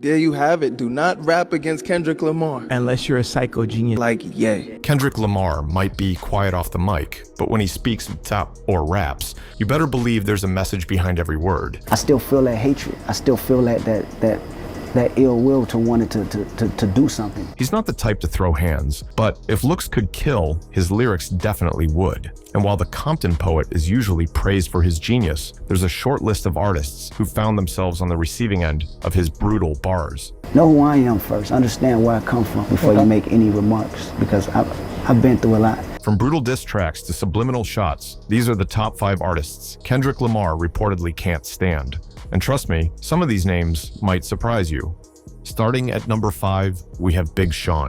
There you have it. Do not rap against Kendrick Lamar. Unless you're a psycho genius. Like, yay. Kendrick Lamar might be quiet off the mic, but when he speaks or raps, you better believe there's a message behind every word. I still feel that hatred. I still feel that ill will to want to do something. He's not the type to throw hands, but if looks could kill, his lyrics definitely would. And while the Compton poet is usually praised for his genius, there's a short list of artists who found themselves on the receiving end of his brutal bars. Know who I am first, understand where I come from before you make any remarks, because I've been through a lot. From brutal diss tracks to subliminal shots, these are the top 5 artists Kendrick Lamar reportedly can't stand. And trust me, some of these names might surprise you. Starting at number 5, we have Big Sean.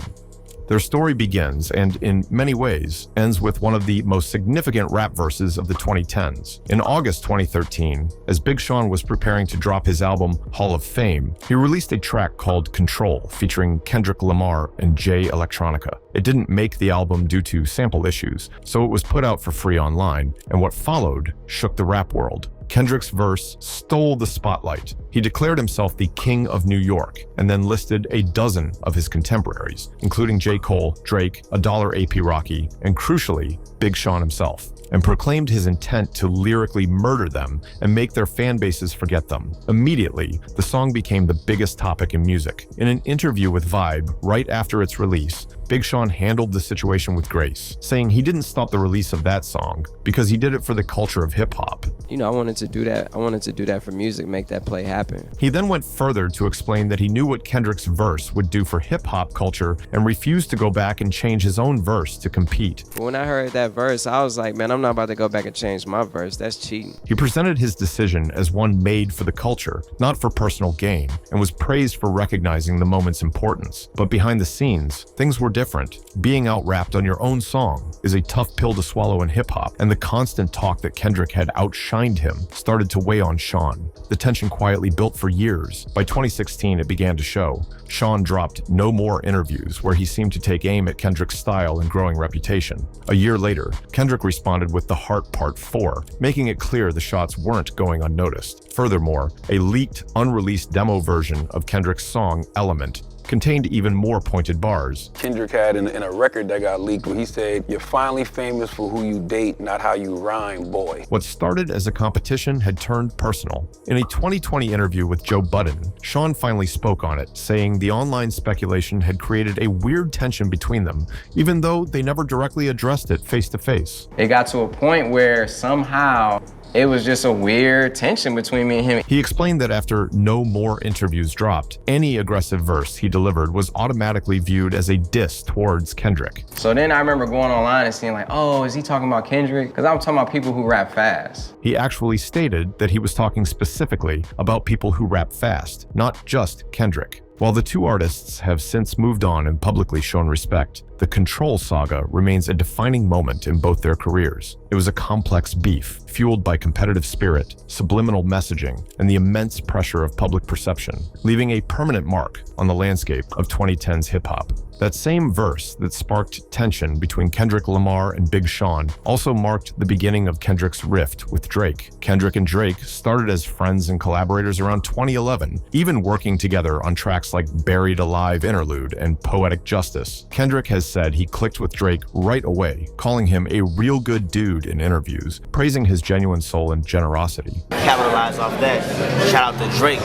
Their story begins, and in many ways, ends with one of the most significant rap verses of the 2010s. In August 2013, as Big Sean was preparing to drop his album Hall of Fame, he released a track called Control, featuring Kendrick Lamar and Jay Electronica. It didn't make the album due to sample issues, so it was put out for free online, and what followed shook the rap world. Kendrick's verse stole the spotlight. He declared himself the King of New York, and then listed a dozen of his contemporaries, including J. Cole, Drake, A$AP Rocky, and crucially, Big Sean himself, and proclaimed his intent to lyrically murder them and make their fan bases forget them. Immediately, the song became the biggest topic in music. In an interview with Vibe right after its release, Big Sean handled the situation with grace, saying he didn't stop the release of that song because he did it for the culture of hip-hop. You know, I wanted to do that. I wanted to do that for music, make that play happen. He then went further to explain that he knew what Kendrick's verse would do for hip-hop culture and refused to go back and change his own verse to compete. When I heard that verse, I was like, man, I'm not about to go back and change my verse. That's cheating. He presented his decision as one made for the culture, not for personal gain, and was praised for recognizing the moment's importance. But behind the scenes, things were different. Being out-rapped on your own song is a tough pill to swallow in hip-hop, and the constant talk that Kendrick had outshined him started to weigh on Sean. The tension quietly built for years. By 2016, it began to show. Sean dropped no more interviews where he seemed to take aim at Kendrick's style and growing reputation. A year later, Kendrick responded with The Heart Part 4, making it clear the shots weren't going unnoticed. Furthermore, a leaked, unreleased demo version of Kendrick's song, Element, contained even more pointed bars. Kendrick had in a record that got leaked where he said, "You're finally famous for who you date, not how you rhyme, boy." What started as a competition had turned personal. In a 2020 interview with Joe Budden, Sean finally spoke on it, saying the online speculation had created a weird tension between them, even though they never directly addressed it face to face. It got to a point where somehow it was just a weird tension between me and him. He explained that after no more interviews dropped, any aggressive verse he delivered was automatically viewed as a diss towards Kendrick. So then I remember going online and seeing like, oh, is he talking about Kendrick? Because I'm talking about people who rap fast. He actually stated that he was talking specifically about people who rap fast, not just Kendrick. While the two artists have since moved on and publicly shown respect, the Control saga remains a defining moment in both their careers. It was a complex beef, fueled by competitive spirit, subliminal messaging, and the immense pressure of public perception, leaving a permanent mark on the landscape of 2010s hip-hop. That same verse that sparked tension between Kendrick Lamar and Big Sean also marked the beginning of Kendrick's rift with Drake. Kendrick and Drake started as friends and collaborators around 2011, even working together on tracks like Buried Alive Interlude and Poetic Justice. Kendrick has said he clicked with Drake right away, calling him a real good dude in interviews, praising his genuine soul and generosity. Capitalize off that. Shout out to Drake.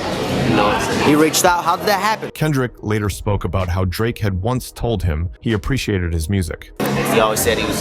You know, he reached out. How did that happen? Kendrick later spoke about how Drake had once told him he appreciated his music. He always said he was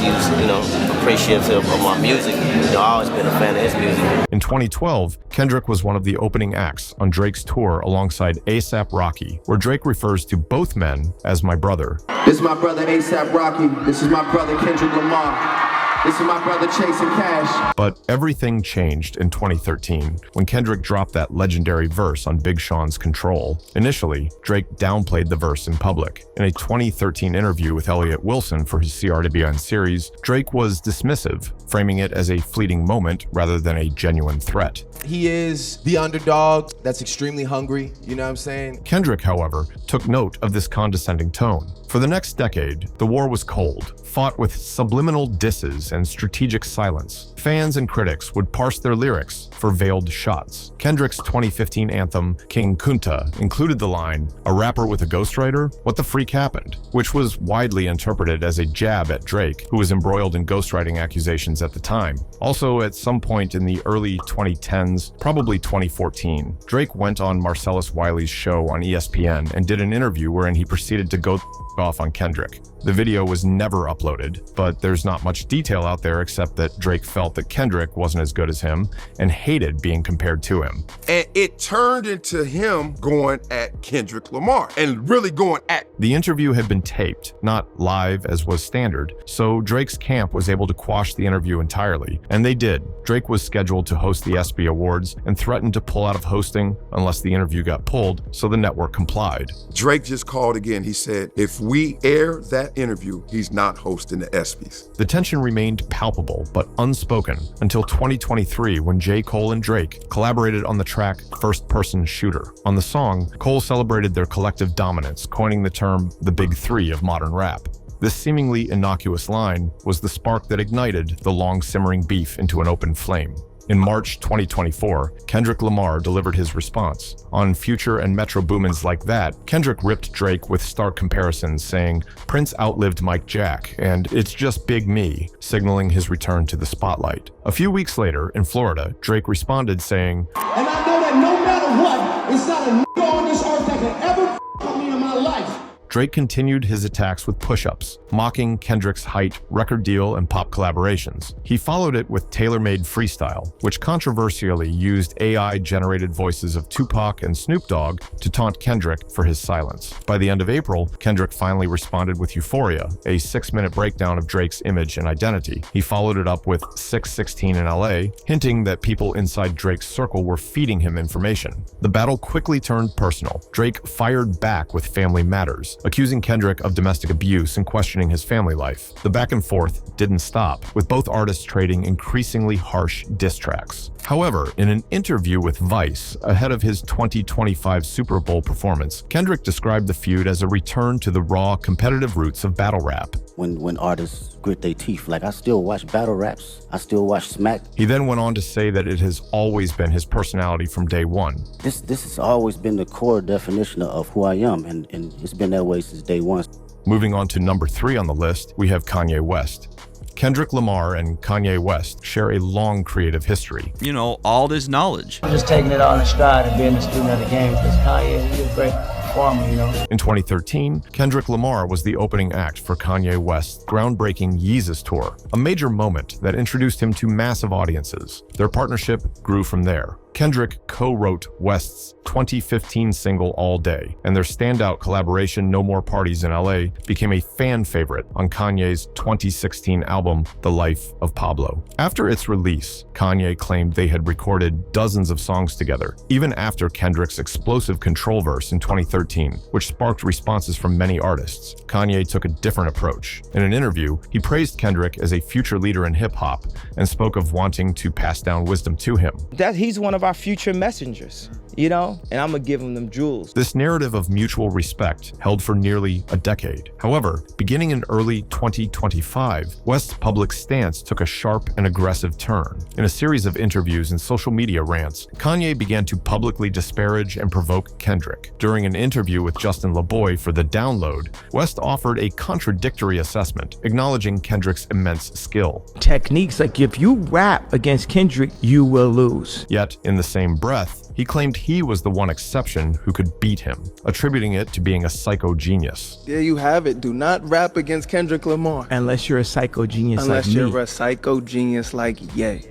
appreciative of my music. I've always been a fan of his music. In 2012, Kendrick was one of the opening acts on Drake's tour alongside A$AP Rocky, where Drake refers to both men as my brother. This is my brother A$AP Rocky. This is my brother Kendrick Lamar. This is my brother chasing cash. But everything changed in 2013 when Kendrick dropped that legendary verse on Big Sean's Control. Initially, Drake downplayed the verse in public. In a 2013 interview with Elliott Wilson for his CRWN series, Drake was dismissive, framing it as a fleeting moment rather than a genuine threat. he is the underdog that's extremely hungry, you know what I'm saying? Kendrick, however, took note of this condescending tone. For the next decade, the war was cold, fought with subliminal disses and strategic silence. Fans and critics would parse their lyrics for veiled shots. Kendrick's 2015 anthem, King Kunta, included the line, "A rapper with a ghostwriter? What the freak happened?" which was widely interpreted as a jab at Drake, who was embroiled in ghostwriting accusations at the time. Also, at some point in the early 2010s, probably 2014, Drake went on Marcellus Wiley's show on ESPN and did an interview wherein he proceeded to go off on Kendrick. The video was never uploaded, but there's not much detail out there except that Drake felt that Kendrick wasn't as good as him and hated being compared to him. And it turned into him going at Kendrick Lamar and really going at. The interview had been taped, not live as was standard, so Drake's camp was able to quash the interview entirely, and they did. Drake was scheduled to host the ESPY Awards and threatened to pull out of hosting unless the interview got pulled, so the network complied. Drake just called again. He said, if we air that interview, he's not hosting the ESPYs. The tension remained palpable but unspoken until 2023 when J. Cole and Drake collaborated on the track First Person Shooter. On the song, Cole celebrated their collective dominance, coining the term the Big Three of modern rap. This seemingly innocuous line was the spark that ignited the long-simmering beef into an open flame. In March 2024, Kendrick Lamar delivered his response. On Future and Metro Boomin's Like That, Kendrick ripped Drake with stark comparisons, saying, "Prince outlived Mike Jack, and it's just Big Me," signaling his return to the spotlight. A few weeks later, in Florida, Drake responded saying, And I know that no matter what, it's not a nigga on this earth that can ever f me in my life. Drake continued his attacks with push-ups, mocking Kendrick's height, record deal, and pop collaborations. He followed it with tailor-made freestyle, which controversially used AI-generated voices of Tupac and Snoop Dogg to taunt Kendrick for his silence. By the end of April, Kendrick finally responded with Euphoria, a 6-minute breakdown of Drake's image and identity. He followed it up with 616 in LA, hinting that people inside Drake's circle were feeding him information. The battle quickly turned personal. Drake fired back with Family Matters, accusing Kendrick of domestic abuse and questioning his family life. The back and forth didn't stop, with both artists trading increasingly harsh diss tracks. However, in an interview with Vice, ahead of his 2025 Super Bowl performance, Kendrick described the feud as a return to the raw, competitive roots of battle rap. When artists grit their teeth, like I still watch battle raps, I still watch smack. He then went on to say that it has always been his personality from day one. This has always been the core definition of who I am, and it's been that way since day one. Moving on to number 3 on the list, we have Kanye West. Kendrick Lamar and Kanye West share a long creative history. You know, all this knowledge. I'm just taking it all in stride and being a student of the game, because Kanye, he's a great performer, you know. In 2013, Kendrick Lamar was the opening act for Kanye West's groundbreaking Yeezus tour, a major moment that introduced him to massive audiences. Their partnership grew from there. Kendrick co-wrote West's 2015 single All Day, and their standout collaboration No More Parties in LA became a fan favorite on Kanye's 2016 album The Life of Pablo. After its release, Kanye claimed they had recorded dozens of songs together, even after Kendrick's explosive Control verse in 2013, which sparked responses from many artists. Kanye took a different approach. In an interview, he praised Kendrick as a future leader in hip-hop and spoke of wanting to pass down wisdom to him. That he's one of our future messengers, you know, and I'm gonna give him them jewels. This narrative of mutual respect held for nearly a decade. However, beginning in early 2025, West's public stance took a sharp and aggressive turn. In a series of interviews and social media rants, Kanye began to publicly disparage and provoke Kendrick. During an interview with Justin LaBoy for The Download, West offered a contradictory assessment, acknowledging Kendrick's immense skill. Techniques like if you rap against Kendrick, you will lose. Yet, in the same breath, he claimed he was the one exception who could beat him, attributing it to being a psycho genius. There you have it. Do not rap against Kendrick Lamar. Unless you're a psycho genius Unless like me. you're a psycho genius like Ye.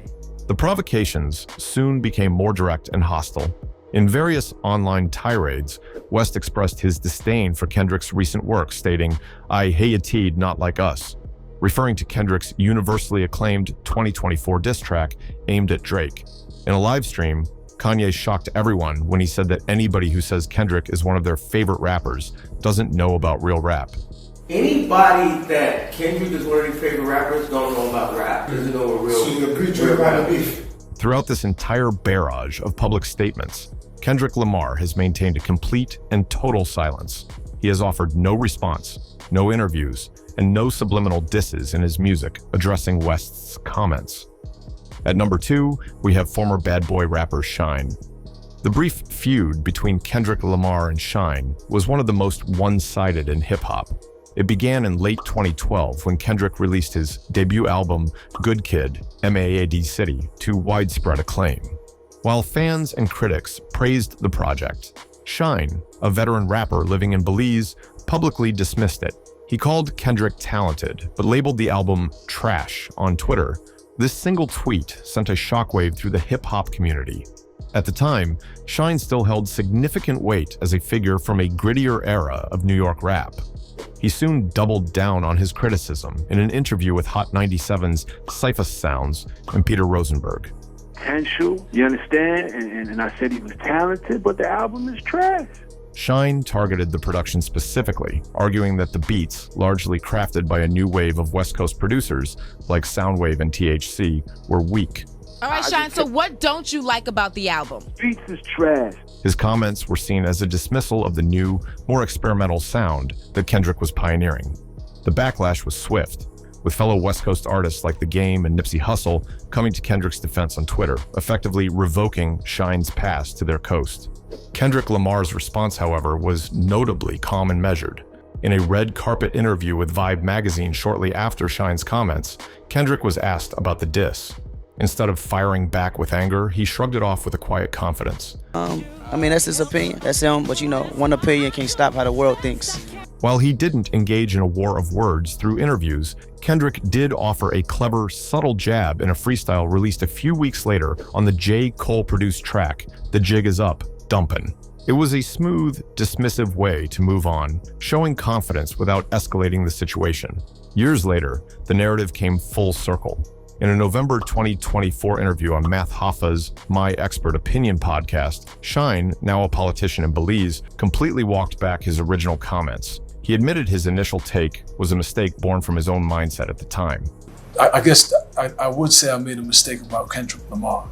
The provocations soon became more direct and hostile. In various online tirades, West expressed his disdain for Kendrick's recent work, stating, "I hated not like us," referring to Kendrick's universally acclaimed 2024 diss track aimed at Drake. In a live stream, Kanye shocked everyone when he said that anybody who says Kendrick is one of their favorite rappers doesn't know about real rap. Anybody that Kendrick is one of their favorite rappers don't know about rap. Doesn't know what real. So you agree to about the beef? Throughout this entire barrage of public statements, Kendrick Lamar has maintained a complete and total silence. He has offered no response, no interviews, and no subliminal disses in his music addressing West's comments. At number 2, we have former bad boy rapper Shyne. The brief feud between Kendrick Lamar and Shyne was one of the most one-sided in hip-hop. It began in late 2012 when Kendrick released his debut album, Good Kid, M.A.A.D. City, to widespread acclaim. While fans and critics praised the project, Shyne, a veteran rapper living in Belize, publicly dismissed it. He called Kendrick talented, but labeled the album trash on Twitter. This single tweet sent a shockwave through the hip-hop community. At the time, Shyne still held significant weight as a figure from a grittier era of New York rap. He soon doubled down on his criticism in an interview with Hot 97's Cypher Sounds and Peter Rosenberg. Potential, you understand? And I said he was talented, but the album is trash. Shyne targeted the production specifically, arguing that the beats, largely crafted by a new wave of West Coast producers like Soundwave and THC, were weak. All right, Shyne, so what don't you like about the album? Beats is trash. His comments were seen as a dismissal of the new, more experimental sound that Kendrick was pioneering. The backlash was swift, with fellow West Coast artists like The Game and Nipsey Hussle coming to Kendrick's defense on Twitter, effectively revoking Shyne's pass to their coast. Kendrick Lamar's response, however, was notably calm and measured. In a red carpet interview with Vibe magazine shortly after Shyne's comments, Kendrick was asked about the diss. Instead of firing back with anger, he shrugged it off with a quiet confidence. I mean, that's his opinion. That's him, but one opinion can't stop how the world thinks. While he didn't engage in a war of words through interviews, Kendrick did offer a clever, subtle jab in a freestyle released a few weeks later on the J. Cole-produced track, The Jig Is Up, Dumpin'. It was a smooth, dismissive way to move on, showing confidence without escalating the situation. Years later, the narrative came full circle. In a November 2024 interview on Math Hoffa's My Expert Opinion podcast, Shyne, now a politician in Belize, completely walked back his original comments. He admitted his initial take was a mistake born from his own mindset at the time. I guess I would say I made a mistake about Kendrick Lamar.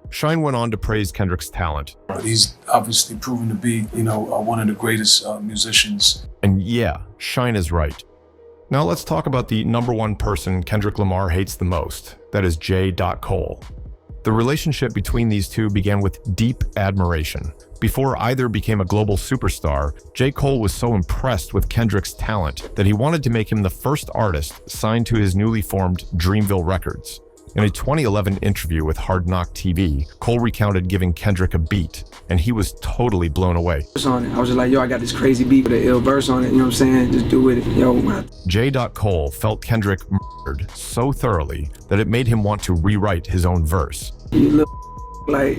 Shyne went on to praise Kendrick's talent. He's obviously proven to be, one of the greatest musicians. And yeah, Shyne is right. Now let's talk about the number one person Kendrick Lamar hates the most, that is J. Cole. The relationship between these two began with deep admiration. Before either became a global superstar, J. Cole was so impressed with Kendrick's talent that he wanted to make him the first artist signed to his newly formed Dreamville Records. In a 2011 interview with Hard Knock TV, Cole recounted giving Kendrick a beat, and he was totally blown away. On it. I was just like, yo, I got this crazy beat with an ill verse on it, you know what I'm saying? Just do with it, yo. J. Cole felt Kendrick murdered so thoroughly that it made him want to rewrite his own verse. You look like,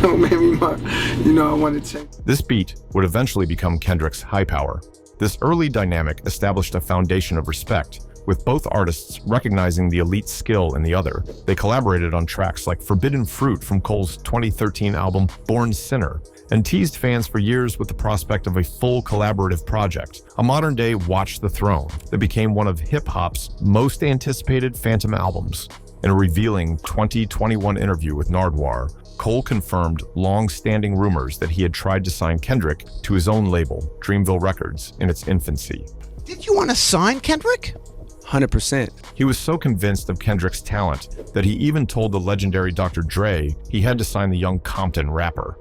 don't make me I want to change. This beat would eventually become Kendrick's high power. This early dynamic established a foundation of respect, with both artists recognizing the elite skill in the other. They collaborated on tracks like Forbidden Fruit from Cole's 2013 album Born Sinner, and teased fans for years with the prospect of a full collaborative project, a modern-day Watch the Throne that became one of hip-hop's most anticipated Phantom albums. In a revealing 2021 interview with Nardwuar, Cole confirmed long-standing rumors that he had tried to sign Kendrick to his own label, Dreamville Records, in its infancy. Did you want to sign Kendrick? 100%. He was so convinced of Kendrick's talent that he even told the legendary Dr. Dre he had to sign the young Compton rapper.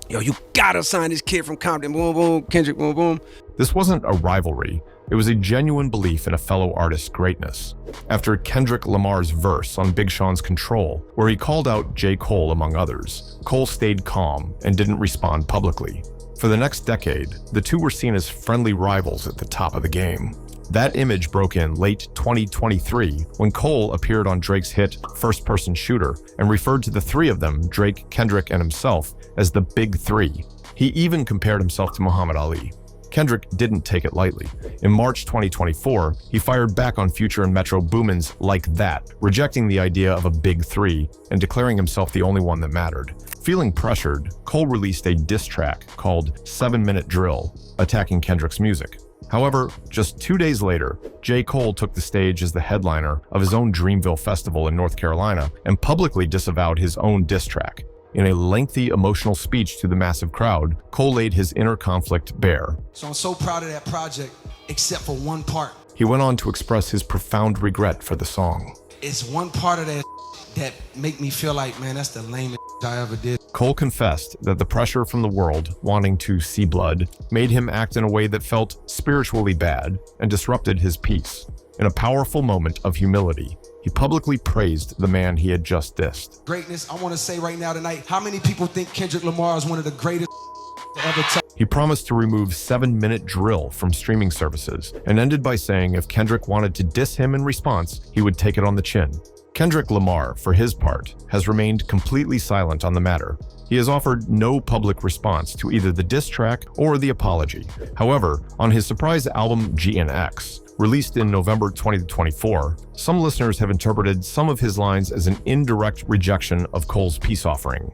Yo, you gotta sign this kid from Compton, boom, boom, Kendrick, boom, boom. This wasn't a rivalry. It was a genuine belief in a fellow artist's greatness. After Kendrick Lamar's verse on Big Sean's Control, where he called out J. Cole among others, Cole stayed calm and didn't respond publicly. For the next decade, the two were seen as friendly rivals at the top of the game. That image broke in late 2023 when Cole appeared on Drake's hit First Person Shooter and referred to the three of them, Drake, Kendrick, and himself, as the Big Three. He even compared himself to Muhammad Ali. Kendrick didn't take it lightly. In March 2024, he fired back on Future and Metro Boomin's Like That, rejecting the idea of a Big Three and declaring himself the only one that mattered. Feeling pressured, Cole released a diss track called 7 Minute Drill, attacking Kendrick's music. However, just 2 days later, J. Cole took the stage as the headliner of his own Dreamville Festival in North Carolina and publicly disavowed his own diss track. In a lengthy emotional speech to the massive crowd, Cole laid his inner conflict bare. So I'm so proud of that project, except for one part. He went on to express his profound regret for the song. It's one part of that make me feel like, man, that's the lamest I ever did. Cole confessed that the pressure from the world wanting to see blood made him act in a way that felt spiritually bad and disrupted his peace. In a powerful moment of humility, he publicly praised the man he had just dissed. Greatness, I want to say right now tonight, how many people think Kendrick Lamar is one of the greatest to ever touch? He promised to remove 7-minute drill from streaming services and ended by saying if Kendrick wanted to diss him in response, he would take it on the chin. Kendrick Lamar, for his part, has remained completely silent on the matter. He has offered no public response to either the diss track or the apology. However, on his surprise album G&X, released in November 2024, some listeners have interpreted some of his lines as an indirect rejection of Cole's peace offering.